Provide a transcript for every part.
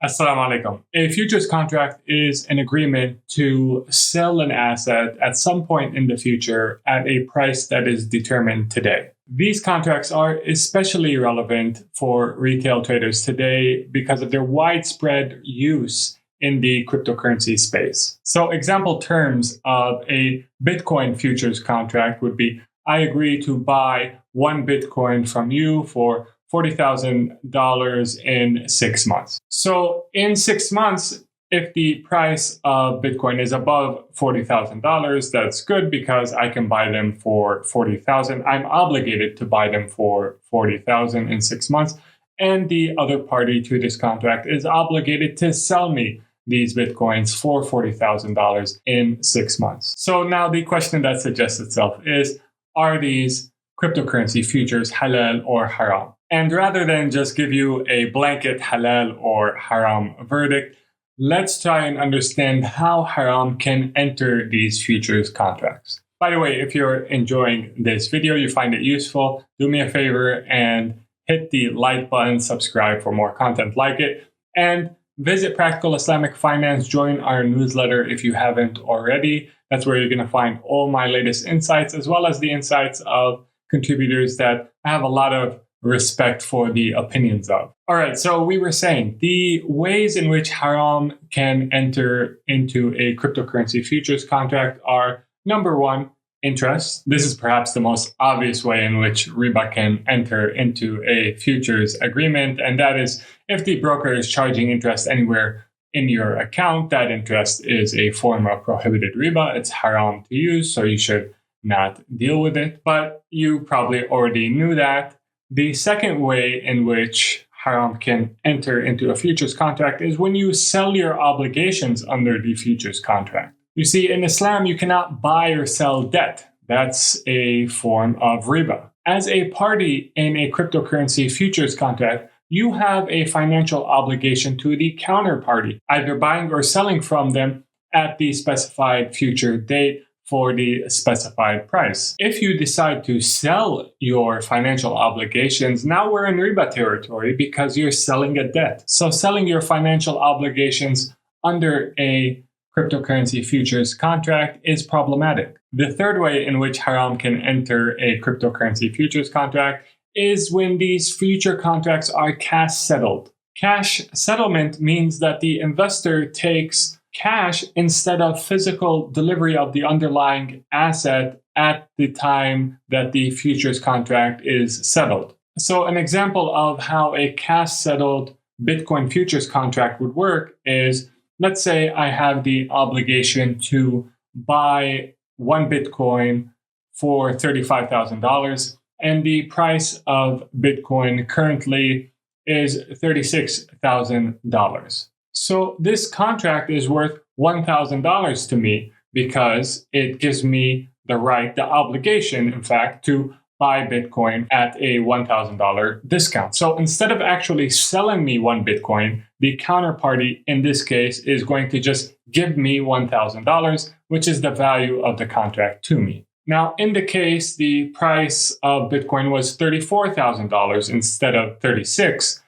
Assalamu alaikum. A futures contract is an agreement to sell an asset at some point in the future at a price that is determined today. These contracts are especially relevant for retail traders today because of their widespread use in the cryptocurrency space. So, example terms of a Bitcoin futures contract would be I agree to buy one Bitcoin from you for $40,000 in 6 months. So in 6 months, if the price of Bitcoin is above $40,000, that's good because I can buy them for $40,000. I'm obligated to buy them for $40,000 in 6 months. And the other party to this contract is obligated to sell me these Bitcoins for $40,000 in 6 months. So now the question that suggests itself is, are these cryptocurrency futures halal or haram? And rather than just give you a blanket halal or haram verdict, let's try and understand how haram can enter these futures contracts. By the way, if you're enjoying this video, you find it useful, do me a favor and hit the like button, subscribe for more content like it, and visit Practical Islamic Finance. Join our newsletter if you haven't already. That's where you're going to find all my latest insights, as well as the insights of contributors that I have a lot of respect for the opinions of. All right, so we were saying the ways in which haram can enter into a cryptocurrency futures contract are, number one, interest. This is perhaps the most obvious way in which riba can enter into a futures agreement, and that is if the broker is charging interest anywhere in your account, that interest is a form of prohibited riba. It's haram to use, so you should not deal with it. But you probably already knew that. The second way in which haram can enter into a futures contract is when you sell your obligations under the futures contract. You see, in Islam, you cannot buy or sell debt. That's a form of riba. As a party in a cryptocurrency futures contract, you have a financial obligation to the counterparty, either buying or selling from them at the specified future date for the specified price. If you decide to sell your financial obligations, now we're in riba territory because you're selling a debt. So selling your financial obligations under a cryptocurrency futures contract is problematic. The third way in which haram can enter a cryptocurrency futures contract is when these future contracts are cash settled. Cash settlement means that the investor takes cash instead of physical delivery of the underlying asset at the time that the futures contract is settled. So an example of how a cash settled Bitcoin futures contract would work is, let's say I have the obligation to buy one Bitcoin for $35,000 and the price of Bitcoin currently is $36,000. So this contract is worth $1,000 to me because it gives me the right, the obligation, in fact, to buy Bitcoin at a $1,000 discount. So instead of actually selling me one Bitcoin, the counterparty in this case is going to just give me $1,000, which is the value of the contract to me. Now, in the case, the price of Bitcoin was $34,000 instead of $36,000.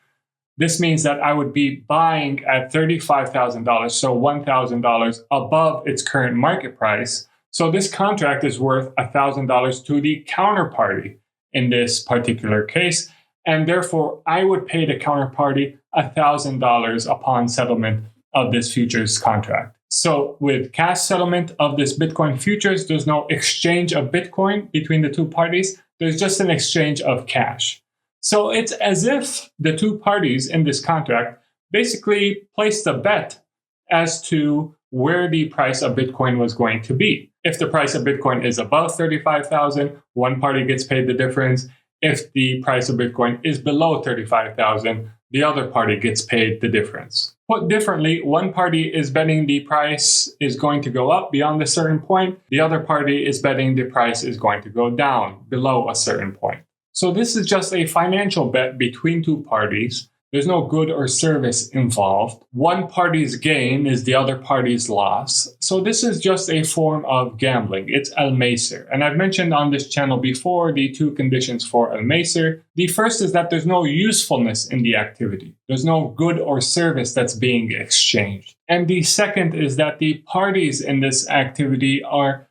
This means that I would be buying at $35,000, so $1,000 above its current market price. So this contract is worth $1,000 to the counterparty in this particular case. And therefore, I would pay the counterparty $1,000 upon settlement of this futures contract. So with cash settlement of this Bitcoin futures, there's no exchange of Bitcoin between the two parties. There's just an exchange of cash. So it's as if the two parties in this contract basically placed a bet as to where the price of Bitcoin was going to be. If the price of Bitcoin is above 35,000, one party gets paid the difference. If the price of Bitcoin is below 35,000, the other party gets paid the difference. Put differently, one party is betting the price is going to go up beyond a certain point. The other party is betting the price is going to go down below a certain point. So this is just a financial bet between two parties There's no good or service involved. One party's gain is the other party's loss. So this is just a form of gambling. It's al-maisir. And I've mentioned on this channel before the two conditions for al-maisir. The first is that there's no usefulness in the activity. There's no good or service that's being exchanged. And the second is that the parties in this activity are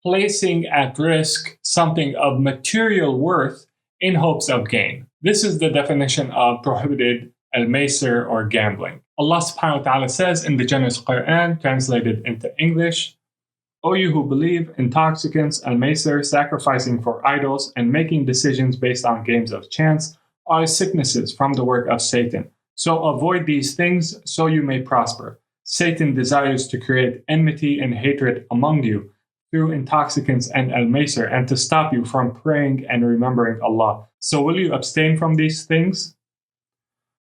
placing at risk something of material worth in hopes of gain. This is the definition of prohibited al-maisir or gambling. Allah subhanahu wa ta'ala says in the generous Quran, translated into English, O you who believe, intoxicants, al-maisir, sacrificing for idols, and making decisions based on games of chance are sicknesses from the work of Satan. So avoid these things so you may prosper. Satan desires to create enmity and hatred among you through intoxicants and al-maisir, and to stop you from praying and remembering Allah. So will you abstain from these things?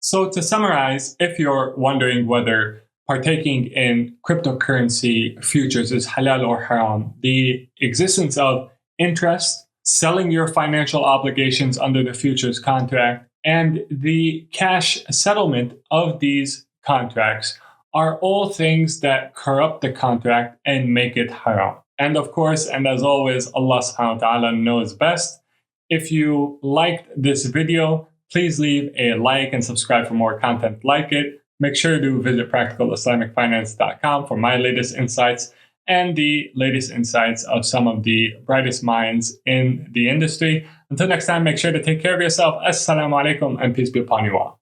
So to summarize, if you're wondering whether partaking in cryptocurrency futures is halal or haram, the existence of interest, selling your financial obligations under the futures contract, and the cash settlement of these contracts are all things that corrupt the contract and make it haram. And of course, and as always, Allah subhanahu wa ta'ala knows best. If you liked this video, please leave a like and subscribe for more content like it. Make sure to visit practicalislamicfinance.com for my latest insights and the latest insights of some of the brightest minds in the industry. Until next time, make sure to take care of yourself. Assalamu alaikum and peace be upon you all.